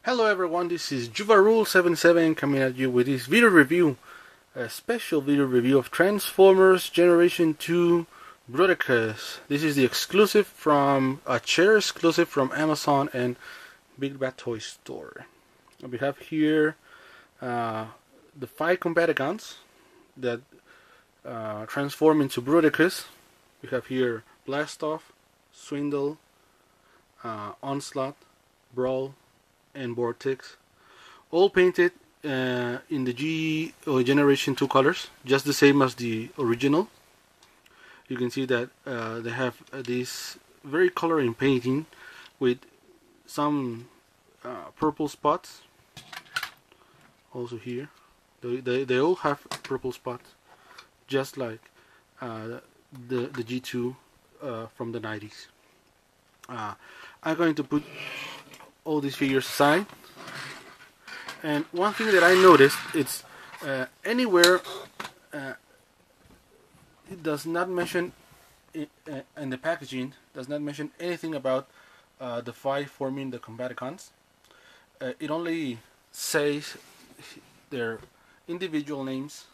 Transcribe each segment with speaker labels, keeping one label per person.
Speaker 1: Hello everyone, this is Juvarule77 coming at you with this video review, a special video review of Transformers Generation 2 Bruticus. This is the exclusive from a chair exclusive from Amazon and Big Bad Toy Store. We have here the 5 Combaticons that transform into Bruticus. We have here Blastoff, Swindle, Onslaught, Brawl, and Vortex, all painted in the Generation 2 colors, just the same as the original. You can see that they have this very coloring painting with some purple spots. Also here, they all have purple spots, just like the G2 from the 90s. I'm going to put all these figures aside, and one thing that I noticed, it's anywhere it does not mention in the packaging, does not mention anything about the 5 forming the Combaticons. It only says their individual names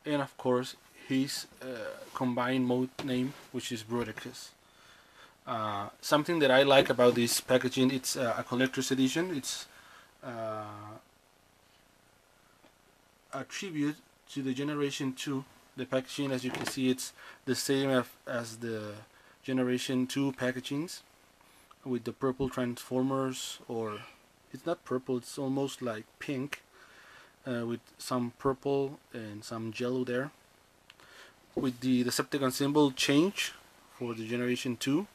Speaker 1: and of course his combined mode name, which is Bruticus. Something that I like about this packaging, it's a collector's edition. It's a tribute to the Generation 2. The packaging, as you can see, it's the same as the Generation 2 packagings, with the purple Transformers, or it's not purple, it's almost like pink, with some purple and some yellow there, with the Decepticon symbol change for the Generation 2.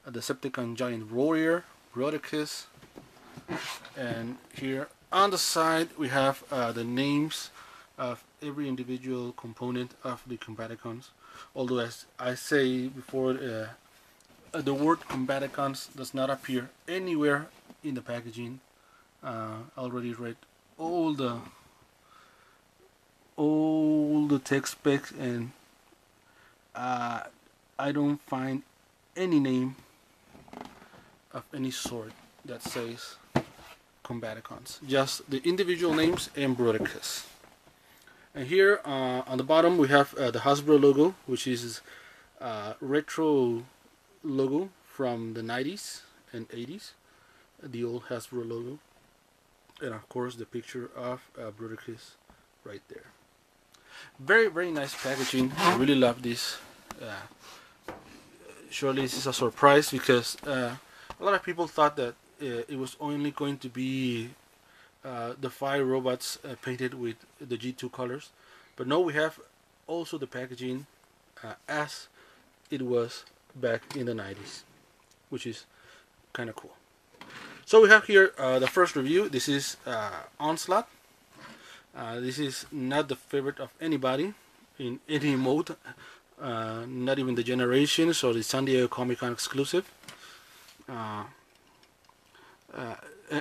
Speaker 1: The Decepticon Giant Warrior, Bruticus, and here on the side we have the names of every individual component of the Combaticons. Although, as I say before, the word Combaticons does not appear anywhere in the packaging. I already read all the text specs, and I don't find any name of any sort that says Combaticons, just the individual names and Bruticus. And here on the bottom we have the Hasbro logo, which is retro logo from the 90s and 80s, the old Hasbro logo, and of course the picture of Bruticus right there. Very nice packaging. I really love this. Surely this is a surprise, because a lot of people thought that it was only going to be the 5 robots painted with the G2 colors, but no, we have also the packaging as it was back in the 90s, which is kind of cool. So we have here the first review. This is Onslaught. This is not the favorite of anybody in any mode, not even the Generations or the San Diego Comic-Con exclusive.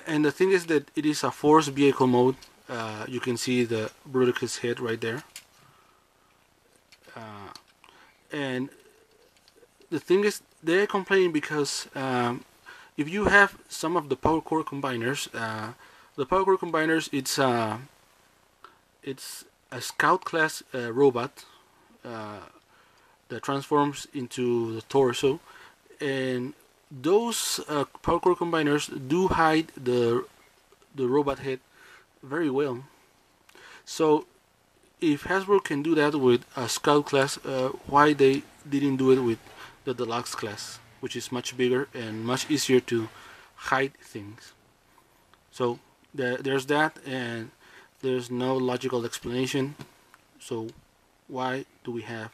Speaker 1: And the thing is that it is a force vehicle mode. You can see the Bruticus head right there. And the thing is, they're complaining because if you have some of the power core combiners, the power core combiners, it's a scout class robot that transforms into the torso, and those power core combiners do hide the robot head very well. So if Hasbro can do that with a scout class, why they didn't do it with the deluxe class, which is much bigger and much easier to hide things? So there's that, and there's no logical explanation. So why do we have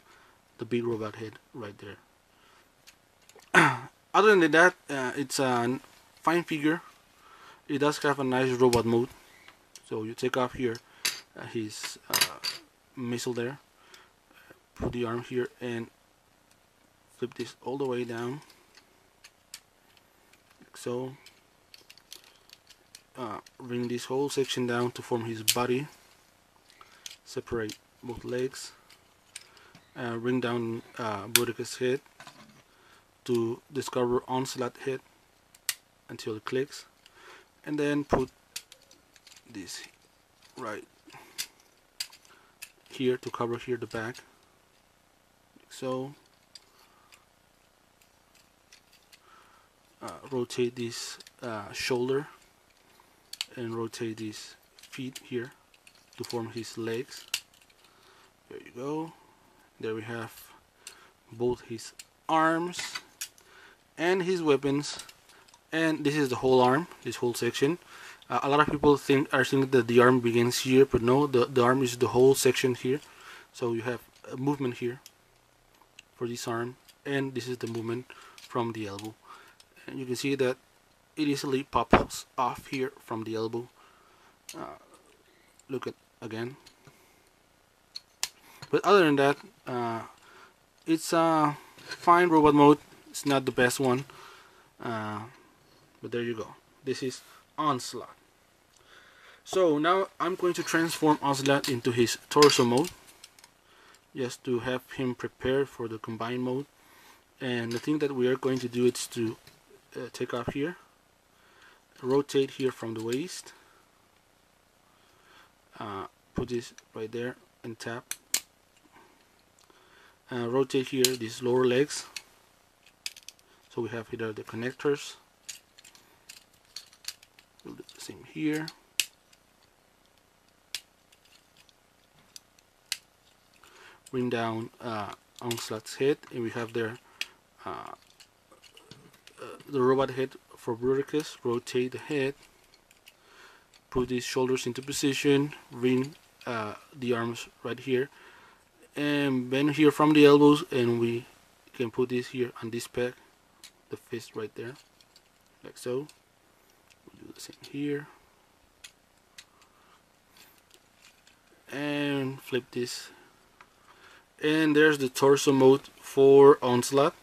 Speaker 1: the big robot head right there? Other than that, it's a fine figure. It does have a nice robot mode. So you take off here his missile there, put the arm here, and flip this all the way down, like so. Bring this whole section down to form his body. Separate both legs. Bring down Bruticus head to discover Onslaught head until it clicks, and then put this right here to cover here the back, like so. Rotate this shoulder and rotate these feet here to form his legs. There you go. There we have both his arms and his weapons, and this is the whole arm, this whole section. A lot of people are thinking that the arm begins here, but no, the arm is the whole section here. So you have a movement here for this arm, and this is the movement from the elbow. And you can see that it easily pops off here from the elbow. Look at again. But other than that, it's a fine robot mode. It's not the best one, but there you go. This is Onslaught. So now I'm going to transform Onslaught into his torso mode, just to have him prepared for the combined mode. And the thing that we are going to do is to take off here, rotate here from the waist, put this right there and tap, rotate here these lower legs, so we have here the connectors. We'll do the same here. Bring down Onslaught's head, and we have there the robot head for Bruticus. Rotate the head, put these shoulders into position, bring the arms right here, and bend here from the elbows, and we can put this here on this peg, the fist right there, like so. We'll do the same here, and flip this, and there's the torso mode for Onslaught.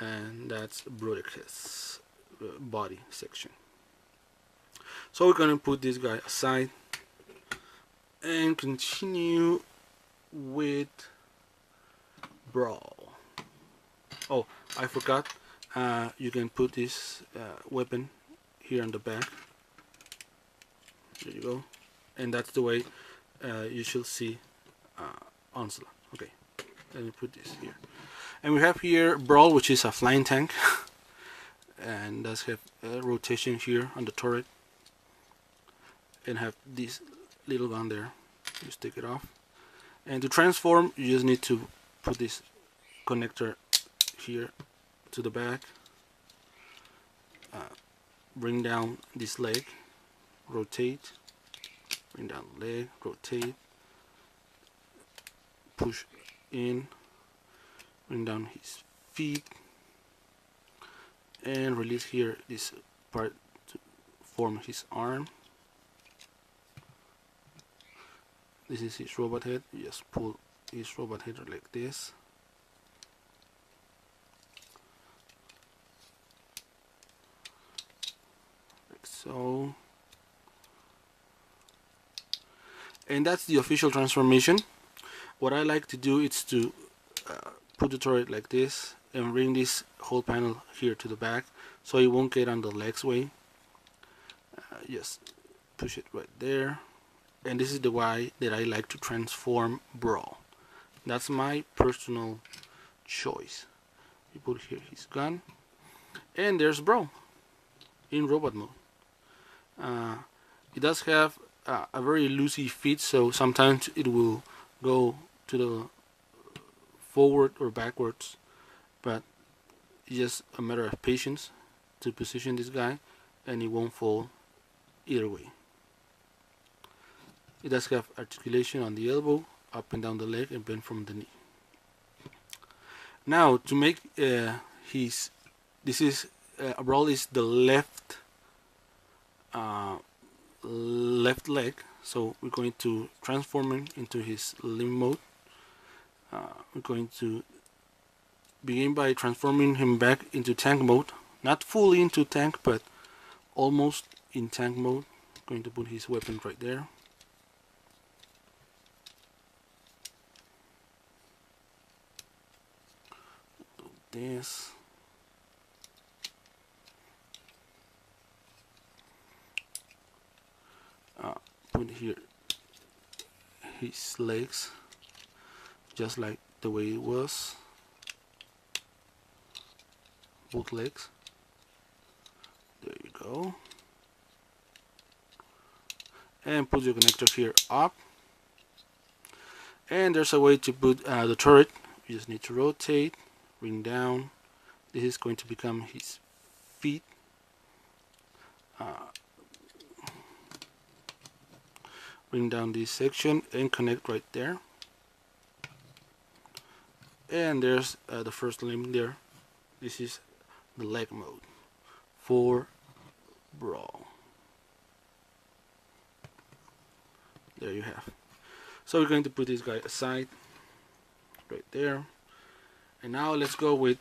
Speaker 1: And that's Bruticus body section. So we're gonna put this guy aside and continue with Brawl. Oh, I forgot. You can put this weapon here on the back. There you go. And that's the way you should see Onslaught. Okay, let me put this here. And we have here Brawl, which is a flying tank, and does have rotation here on the turret, and have this little gun there. Just take it off. And to transform, you just need to put this connector here to the back, bring down this leg, rotate, bring down the leg, rotate, push in, bring down his feet, and release here this part to form his arm. This is his robot head. You just pull his robot head like this. Like so. And that's the official transformation. What I like to do is to put the turret like this and bring this whole panel here to the back, so it won't get on the legs way. Just push it right there, and this is the way that I like to transform Brawl. That's my personal choice. You put here his gun, and there's Brawl in robot mode. It does have a very loosey fit, so sometimes it will go to the forward or backwards, but it's just a matter of patience to position this guy, and it won't fall either way. It does have articulation on the elbow, up and down the leg, and bend from the knee. Now to make Brawl is the left leg, so we're going to transform him into his limb mode. We're going to begin by transforming him back into tank mode, not fully into tank, but almost in tank mode. Going to put his weapon right there. Do this. put here his legs just like the way it was, both legs. There you go. And put your connector here up. And there's a way to put the turret. You just need to rotate, bring down. This is going to become his feet. Bring down this section and connect right there. And there's the first limb there. This is the leg mode for Brawl. There you have. So we're going to put this guy aside right there. And now let's go with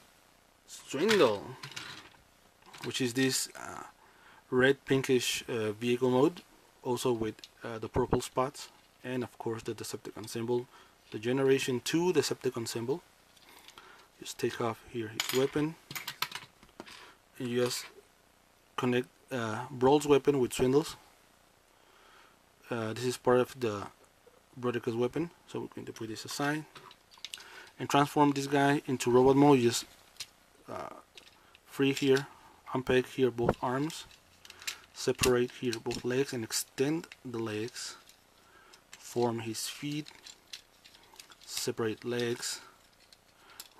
Speaker 1: Swindle, which is this red pinkish vehicle mode, also with the purple spots, and of course the Decepticon symbol, the Generation 2 Decepticon symbol. Just take off here his weapon, and you just connect Brawl's weapon with Swindle's. This is part of the Bruticus weapon, so we're going to put this aside and transform this guy into robot mode. You just free here, unpeg here both arms, separate here both legs and extend the legs, form his feet, separate legs,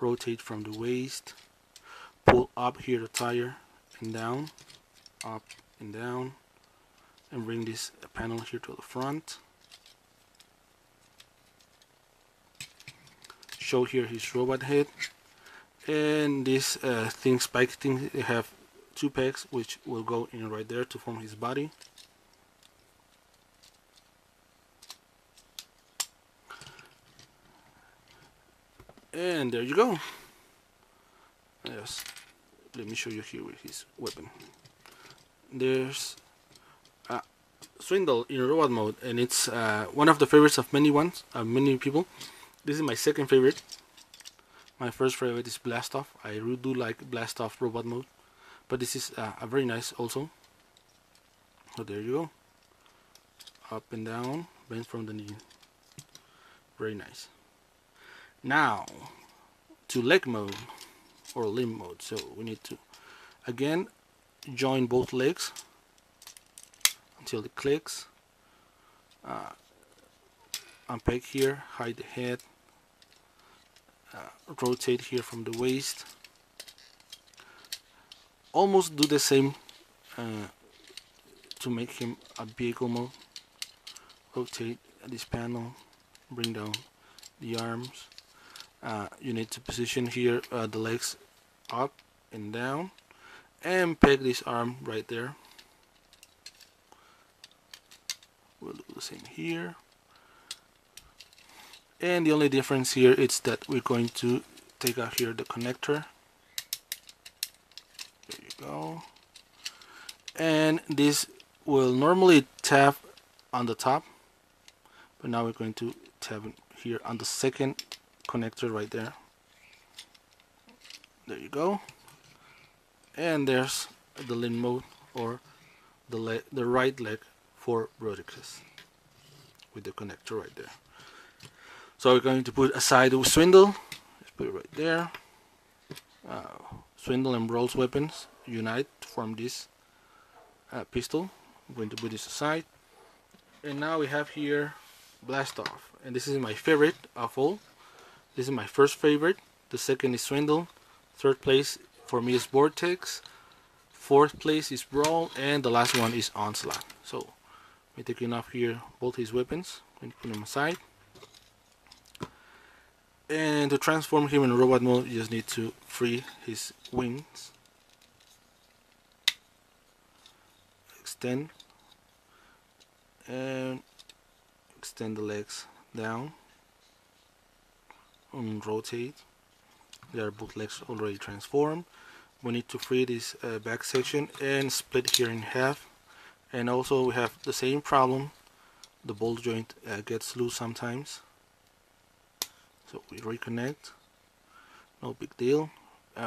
Speaker 1: rotate from the waist, pull up here the tire and down, up and down, and bring this panel here to the front. Show here his robot head, and this spike thing, they have two pegs which will go in right there to form his body. And there you go. Yes, let me show you here with his weapon. There's Swindle in robot mode, and it's one of the favorites of many people. This is my second favorite. My first favorite is Blast Off. I really do like Blast Off robot mode, but this is a very nice also. So there you go. Up and down, bend from the knee. Very nice. Now to leg mode or limb mode. So we need to again join both legs until it clicks. Unpeg here, hide the head, rotate here from the waist. Almost do the same to make him a vehicle mode. Rotate this panel, bring down the arms. You need to position here the legs up and down, and peg this arm right there. We'll do the same here. And the only difference here is that we're going to take out here the connector. There you go. And this will normally tap on the top, but now we're going to tap here on the second connector right there. There you go. And there's the limb mode, or the right leg for Bruticus with the connector right there. So we're going to put aside the Swindle. Let's put it right there. Swindle and Brawl's weapons unite to form this pistol. I'm going to put this aside. And now we have here Blast Off. And this is my favorite of all. This is my first favorite. The second is Swindle. Third place for me is Vortex. Fourth place is Brawl. And the last one is Onslaught. So we're taking off here both his weapons. I'm going to put them aside. And to transform him in robot mode, you just need to free his wings, extend, and extend the legs down, and rotate. There are both legs already transformed. We need to free this back section and split here in half. And also we have the same problem. The ball joint gets loose sometimes. So we reconnect, no big deal.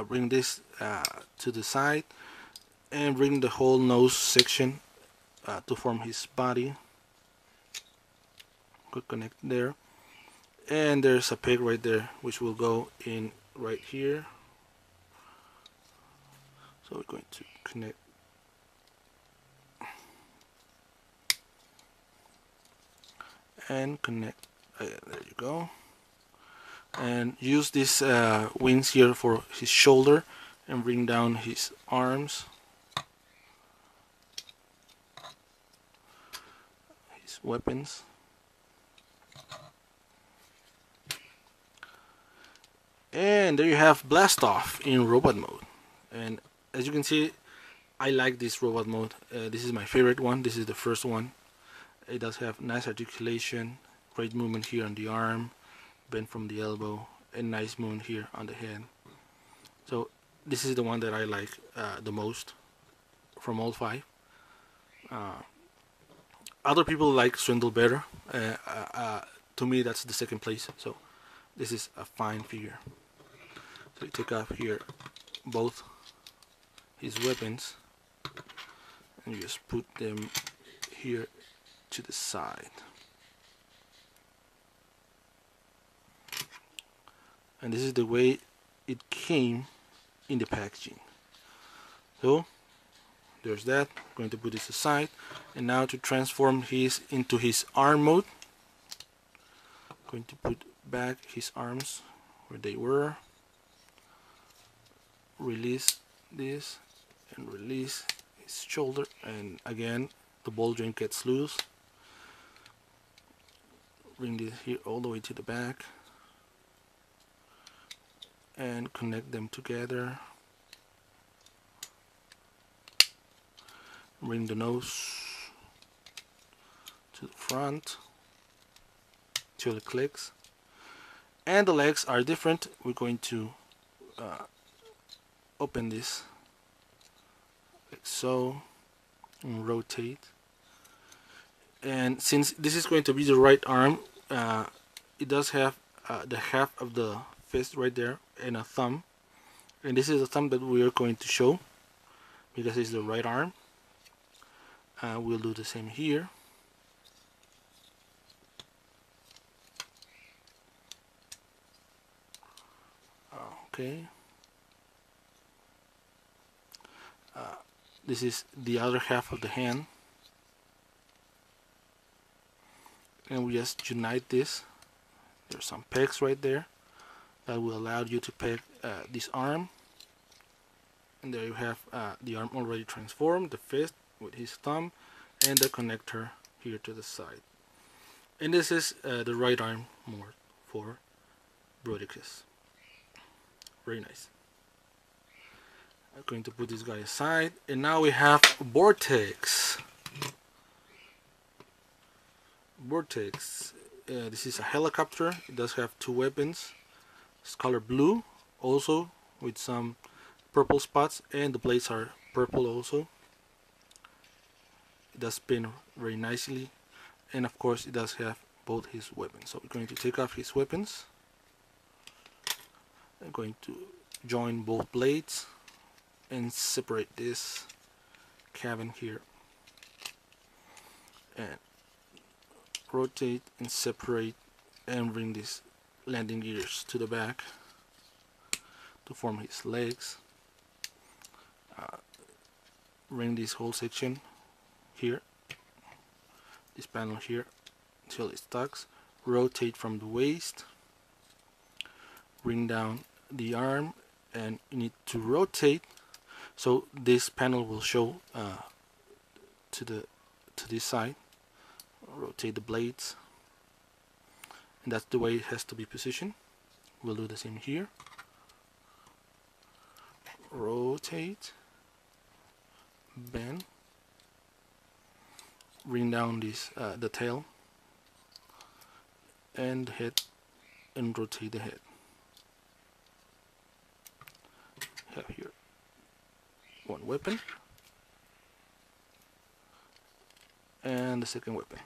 Speaker 1: Bring this to the side and bring the whole nose section to form his body. Quick connect there, and there's a peg right there which will go in right here. So we're going to connect and connect. There you go. And use this wings here for his shoulder and bring down his arms, his weapons. And there you have Blast Off in robot mode. And as you can see, I like this robot mode. This is my favorite one. This is the first one. It does have nice articulation, great movement here on the arm, bend from the elbow, and nice movement here on the head. So this is the one that I like the most from all 5. Other people like Swindle better. To me, that's the second place. So this is a fine figure. So you take off here both his weapons and you just put them here to the side. And this is the way it came in the packaging. So there's that. I'm going to put this aside, and now to transform his into his arm mode, I'm going to put back his arms where they were, release this and release his shoulder, and again the ball joint gets loose. Bring this here all the way to the back and connect them together. Bring the nose to the front till it clicks, and the legs are different. We're going to open this like so and rotate, and since this is going to be the right arm, it does have the half of the fist right there and a thumb, and this is a thumb that we are going to show because it's the right arm. We'll do the same here. Okay. This is the other half of the hand, and we just unite this. There's some pegs right there that will allow you to peg this arm, and there you have the arm already transformed, the fist with his thumb and the connector here to the side. And this is the right arm mode for Bruticus. Very nice. I'm going to put this guy aside, and now we have Vortex. Vortex. This is a helicopter. It does have 2 weapons. It's color blue, also with some purple spots, and the blades are purple also. It does spin very nicely, and of course it does have both his weapons. So we're going to take off his weapons. I'm going to join both blades and separate this cabin here, and rotate and separate and bring these landing gears to the back to form his legs. Bring this whole section here, this panel here, until it tucks. Rotate from the waist, bring down the arm, and you need to rotate so this panel will show to this side. Rotate the blades, and that's the way it has to be positioned. We'll do the same here. Rotate, bend, bring down this the tail and the head, and rotate the head. Have here one weapon and the second weapon.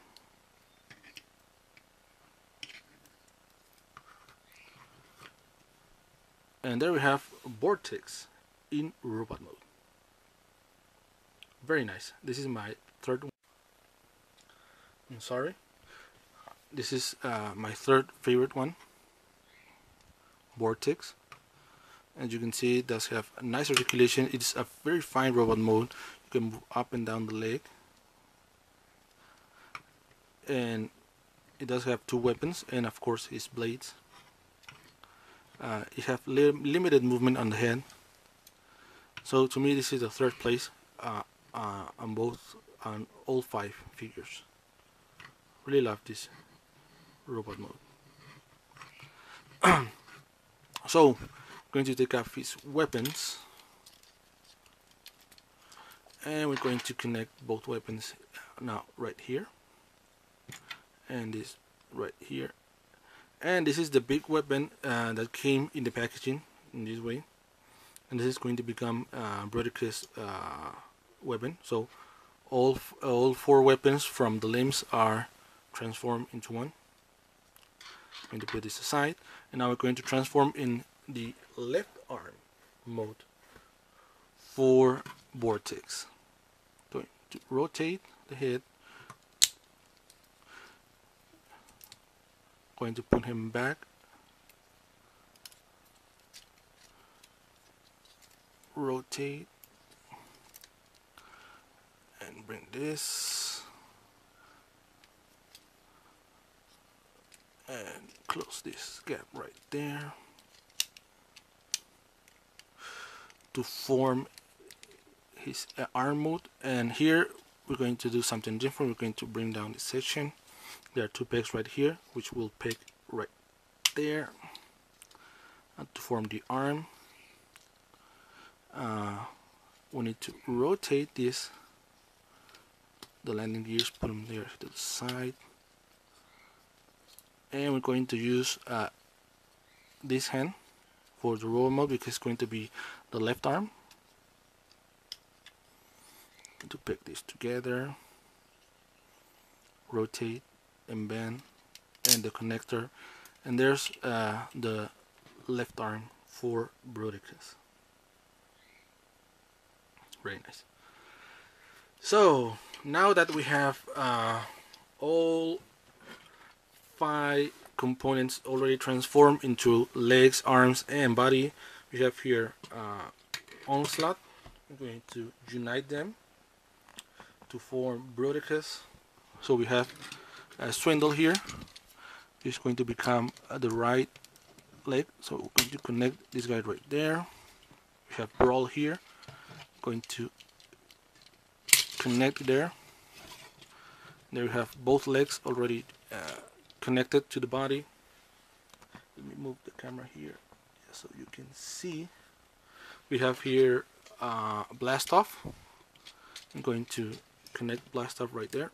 Speaker 1: And there we have Vortex in robot mode. Very nice. This is my third one. I'm sorry. this is my third favorite one, Vortex. As you can see, it does have a nice articulation. It's a very fine robot mode. You can move up and down the leg, and it does have 2 weapons and of course his blades. It have limited movement on the head. So to me, this is the third place on all 5 figures. Really love this robot mode. So I'm going to take off his weapons, and we're going to connect both weapons now right here, and this right here. And this is the big weapon that came in the packaging in this way, and this is going to become Bruticus weapon. So all 4 weapons from the limbs are transformed into one. I'm going to put this aside, and now we're going to transform in the left arm mode for Vortex. Going to rotate the head, going to put him back, rotate, and bring this, and close this gap right there to form his arm mode. And here we're going to do something different. We're going to bring down this section. There are 2 pegs right here, which will peg right there to form the arm. We need to rotate this, the landing gears, put them there to the side, and we're going to use this hand for the roll mode, because it's going to be the left arm. To peg this together, rotate and bend, and the connector, and there's the left arm for Bruticus. Very nice. So now that we have all 5 components already transformed into legs, arms, and body, we have here Onlaught. I'm going to unite them to form Bruticus. So we have Swindle here. It's going to become the right leg, so we're going to connect this guy right there. We have Brawl here, going to connect there. There we have both legs already connected to the body. Let me move the camera here so you can see. We have here Blast Off. I'm going to connect Blast Off right there.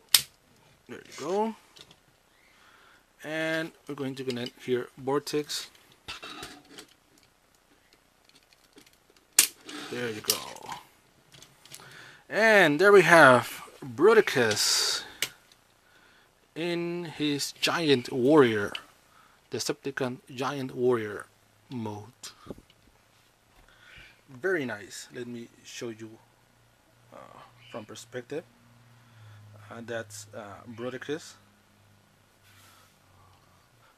Speaker 1: There you go. And we're going to connect here Vortex. There you go. And there we have Bruticus in his Giant Warrior, Decepticon Giant Warrior mode. Very nice. Let me show you from perspective. That's Bruticus.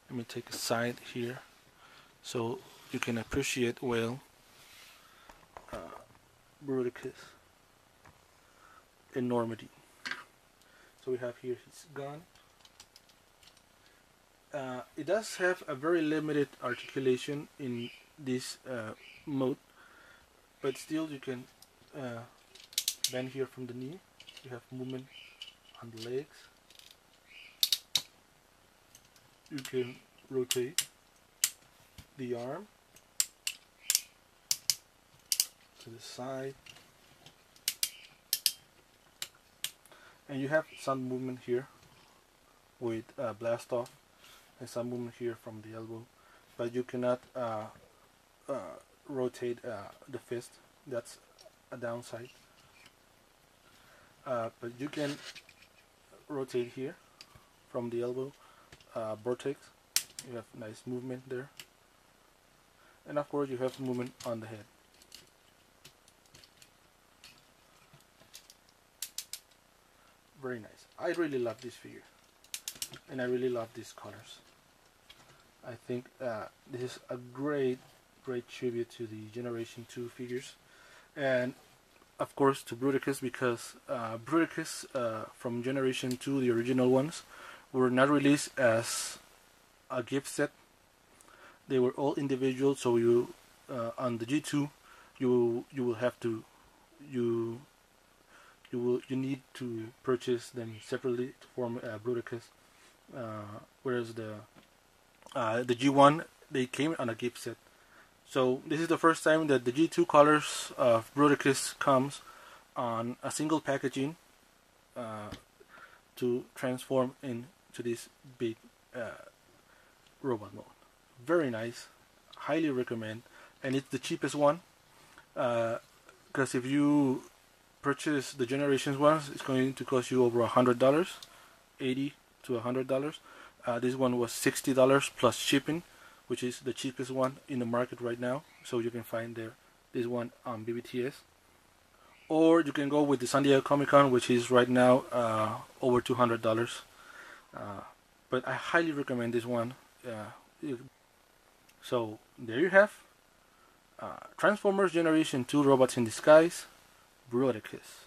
Speaker 1: Let me take a side here so you can appreciate well Bruticus enormity. So we have here his gun. It does have a very limited articulation in this mode, but still you can bend here from the knee. You have movement on the legs. You can rotate the arm to the side, and you have some movement here with Blast Off, and some movement here from the elbow, but you cannot rotate the fist. That's a downside. But you can rotate here from the elbow. Vortex, you have nice movement there, and of course you have movement on the head. Very nice. I really love this figure. and I really love these colors. I think this is a great tribute to the Generation 2 figures, and of course to Bruticus, because Bruticus from Generation 2, the original ones, were not released as a gift set. They were all individual, so you on the G2 you will have to you need to purchase them separately to form Bruticus, whereas the G1, they came on a gift set. So this is the first time that the G2 colors of Bruticus comes on a single packaging to transform into this big robot mode. Very nice, highly recommend, and it's the cheapest one, because if you purchase the Generations ones, it's going to cost you over $100, $80 to $100. This one was $60 plus shipping, which is the cheapest one in the market right now. So you can find this one on BBTS, or you can go with the San Diego Comic Con, which is right now over $200. But I highly recommend this one. So there you have Transformers Generation 2 Robots in Disguise, Bruticus.